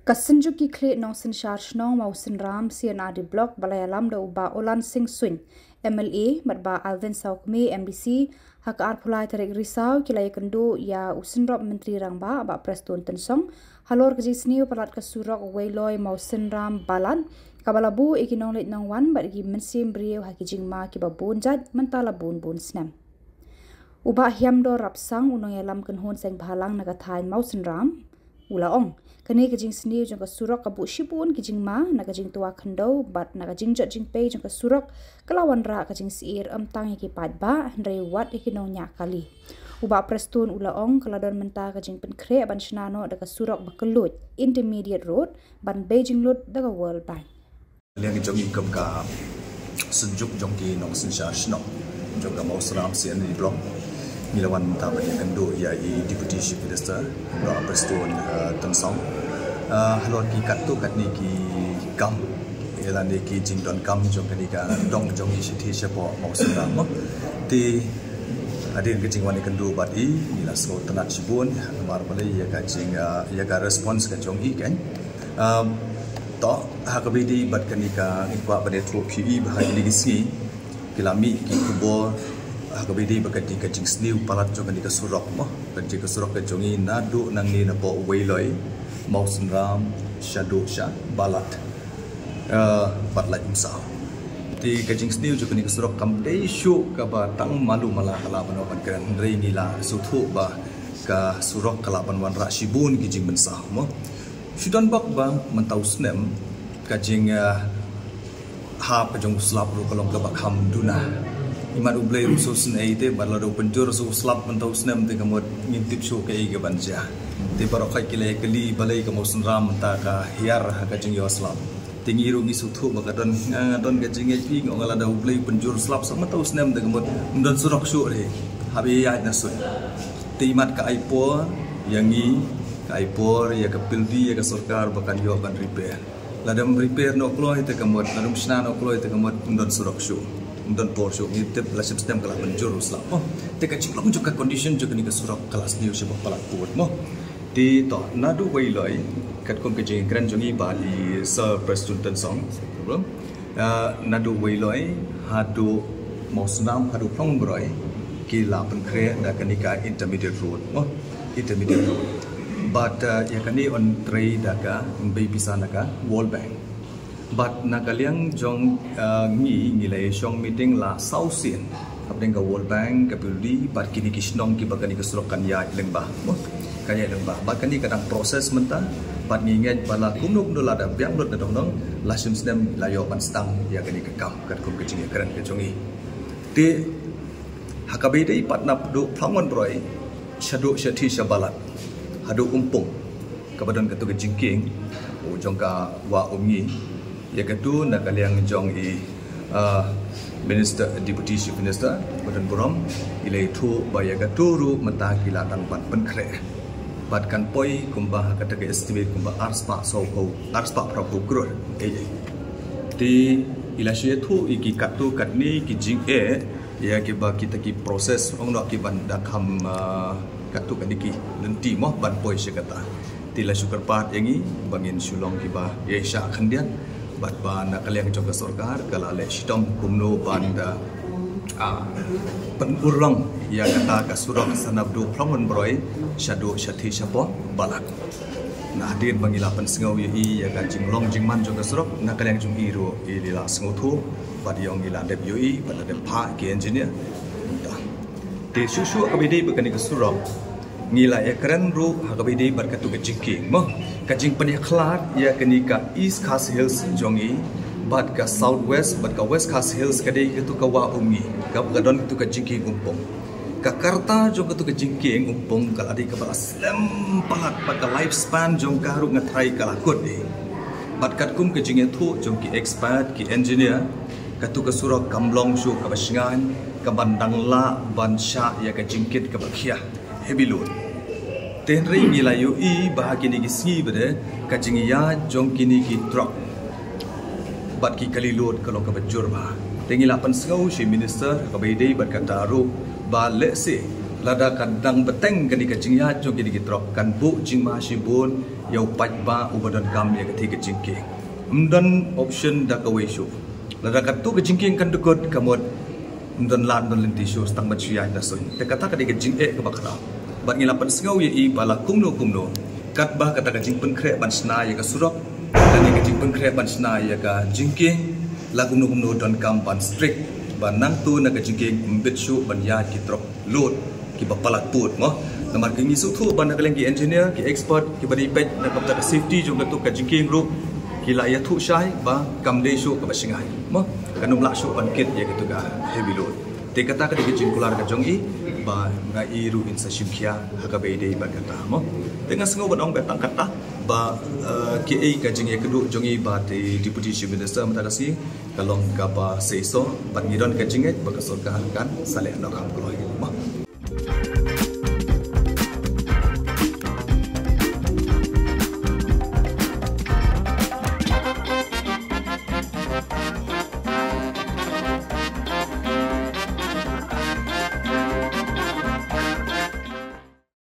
Kasenju ki kle nong sin shar shnong mau sin ram CNRD block balayalam da uba Olan Singh Swin MLA matba Alvin Saukme MDC hak arpulai tarik risau kilai kendo ya usin rob menteri rangba ba Preston Tensong halor kaji sniu palat kasurok wailoi mau sin ram balan kabalabu ikinong lit nong wan bat gi mensim brio hakijing ma ki babun jat mentala bun bun snam uba hiam do rapsang unong yalam kenhon seng bhalang nagathain mau sin ram ulaong kani kajing sni jong ka surok ka bu shipun kijing ma na kajing tua khando bat na kajing jat jing pe jong ka surok kalawan ra kajing sir tang ki pat ba ndrei wat ikinong nya kali uba Preston ulaong kaladon menta kajing pen kre ban shnano da ka surok bakelut intermediate road ban Beijing road da ka World Bank liang jong ikam ka senjuk jong ki nong sin sha shno jong ka mau sram sian di blok Milawan Mentaba yang kendo iai Deputy Chief Minister Preston Tensong halor ki kat tu kat ni ki kam ialah ni ki jingdon kam jong kani ka dong jong i sithi sepo mau sedang mo ti adin ke jingwan kendo badi mila so tanat sibun mar balai ya ka jing ya ka response ka jong i kan to hakabidi bat kani ka ikwa bade tru phi bahai ligisi kilami ki kubo hakabidi bakati ka jing sniu palat jong ni ka surok mo kanji ka surok ka jongi nadu nang ni na po wailoi mausun ram shadu sha balat patlat imsau ti ka jing sniu jong ni ka surok kam dei shu ka ba tang malu mala kala ban ban kan rei ni la su thu ba ka surok kala ban wan ra shibun ki jing mensah mo shudon bak ba mentau snem ka jing ha pa jong slap ru kalong ka bak ham duna iman ublay rusus na ite balado penjur so slap mentau snem te kamot ngintip show ke ige banja te barokai kile kali balai ka mosun ram ta ka hiar ka jing yo slap tingiru ngi suthu makadon ngadon ka jing pi ngala da ublay penjur slap sama tau snem te kamot ndon surok shu re habi ya na sun te imat ka aipor yangi ka aipor ya ka pildi ya ka sarkar bakan yo ban repair ladam repair no kloy te kamot ladam shna no kloy te kamot ndon surok shu dan porsio ni tip lasim sistem kala penjur usla mo te ka chiklong juga condition juga ni ka surok kelas ni usib palak kuat mo ti to nadu wailoi kat kom ke jing kran jongi ba di Sir Preston Tensong problem nadu wailoi hadu mosnam hadu plong broi ki la pen kre da kanika intermediate road mo intermediate road but ya kani on tray daga bei pisana ka World Bank but nakaliang jong ngilai shong meeting la sausin apdeng ka World Bank ka puldi but kini kisnong ki bagani ka surokan ya lengba kaya lengba but kani kadang proses menta but nginget bala kumnuk no lada biang lut na dong la sim snem la yo pan stang ya kani ka kam kat kum kecing keren ke jongi ti hakabe dei pat nap do phamon broi shadu shathi shabalat hadu umpung kabadon ka tu ke jingking o jongka wa umngi ya ketu nak kalian jong i minister deputy chief minister badan buram ilai thu ba ya ketu ru mata kilatan pat penkre bat kan poi kumbah kata ke estimate kumbah arspa so ho arspa prabu gror ti ila she thu iki katu katni ki jing ya ke ba kita ki proses ong no ki ban dak ham katu kadiki lenti moh ban poi she kata tila syukur pat yangi bangin sulong ki ba ye sha khandian bat ba na kaliang jong sarkar kala le shitong kumno banda penurang ya kata ka surok sanabdu pramon broi shadu shathi shapo balak na hadir bangila pen sengau ye ya ka jinglong jingman jong surok na kaliang jong iro ilila sengu thu bat yong ila dep yoi bat dep pha ki engineer te susu ka bidi bekani ka surok ngila ya keren ru hakabidi berkatu ke jingking mo kajing penih klar ya kenika East Coast Hills jongi bat ka Southwest bat ka West Coast Hills kadai itu ka wa umgi ka gadon itu ka jingking umpong ka Karta jong itu ka jingking umpong kala di ka slam palat bat ka lifespan jong ka ru ngatrai kala kod bat kat kum ke jing itu jong ki expert ki engineer katu ka surok kamlong shu ka basingan ka bandang la ban sha ya ka jingkit ka bakhia heavy load tenrei ngilayu i bahagi ni gisngi bade kajing ya jong kini ki truck bat ki kali load kalau ka bajur ba tengila pan sengau si minister ka beidei bat kata ru ba lese lada kadang beteng kani kajing ya jong kini ki truck kan bu jing ma si bon ya upat ba ubadan kam ya ketika jingking dan option dak away show lada katu ke jingking kan dekot kamot dan lan dan lenti show stang macuya da sun te kata ka ke jing ke bakra bat ngilapan sengau ya i bala kumno kat bah kata ka jing pen kre ban sna ya ka surok dan ya ka jing pen kre ban sna ya ka jingking la kumno dan kam ban strict ban nang tu na ka jingking mbet show ban ya ki trok load ki bapalat put mo namar ke ngisu thu ban ka lengki engineer ki expert ki bari pet na kapta safety jong tu ka jingking group ki la ya thu shai ba kam de show ka basingai mo kanum la show ban kit ya gitu ga heavy load te kata ka de jing kular ka jong i ba nga i ru in sa shimkhia ha ka be de ban kata mo dengan sengo ban ong betang kata ba ki ai ka jing ya kedu jong i ba te deputy chief minister mata kasi kalong ka ba seiso ban ngidon ka jing ba ka sorka kan sale no kam kloi mo